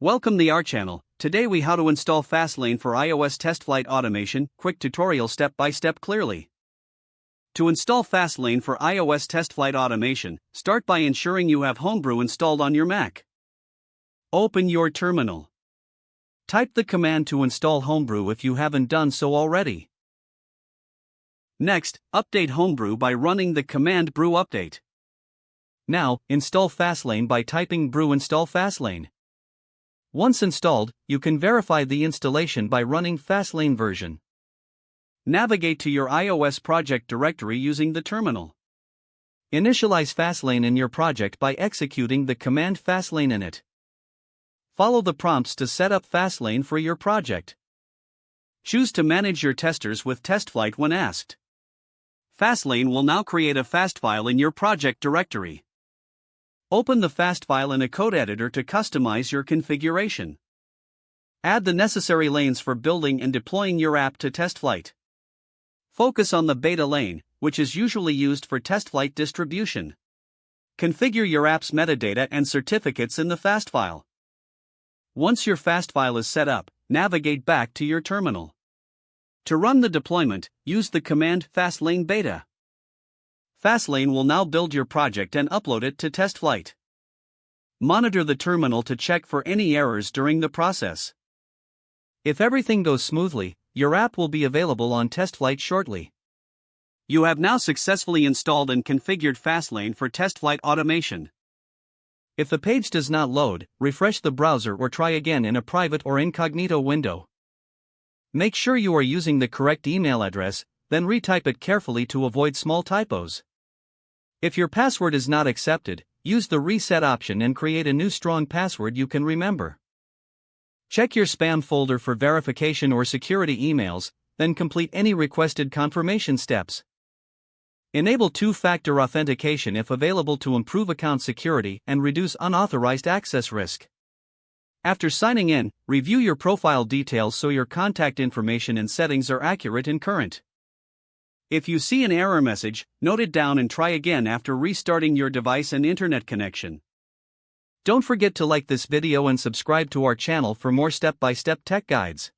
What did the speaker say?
Welcome to our channel. Today we how to install Fastlane for iOS TestFlight automation, quick tutorial step by step clearly. To install Fastlane for iOS TestFlight automation, start by ensuring you have Homebrew installed on your Mac. Open your terminal. Type the command to install Homebrew if you haven't done so already. Next, update Homebrew by running the command brew update. Now, install Fastlane by typing brew install Fastlane. Once installed, you can verify the installation by running Fastlane version. Navigate to your iOS project directory using the terminal. Initialize Fastlane in your project by executing the command Fastlane init. Follow the prompts to set up Fastlane for your project. Choose to manage your testers with TestFlight when asked. Fastlane will now create a fast file in your project directory. Open the fast file in a code editor to customize your configuration. Add the necessary lanes for building and deploying your app to TestFlight. Focus on the beta lane, which is usually used for TestFlight distribution. Configure your app's metadata and certificates in the fast file. Once your fast file is set up, navigate back to your terminal. To run the deployment, use the command Fastlane beta. Fastlane will now build your project and upload it to TestFlight. Monitor the terminal to check for any errors during the process. If everything goes smoothly, your app will be available on TestFlight shortly. You have now successfully installed and configured Fastlane for TestFlight automation. If the page does not load, refresh the browser or try again in a private or incognito window. Make sure you are using the correct email address, then retype it carefully to avoid small typos. If your password is not accepted, use the reset option and create a new strong password you can remember. Check your spam folder for verification or security emails, then complete any requested confirmation steps. Enable two-factor authentication if available to improve account security and reduce unauthorized access risk. After signing in, review your profile details so your contact information and settings are accurate and current. If you see an error message, note it down and try again after restarting your device and internet connection. Don't forget to like this video and subscribe to our channel for more step-by-step tech guides.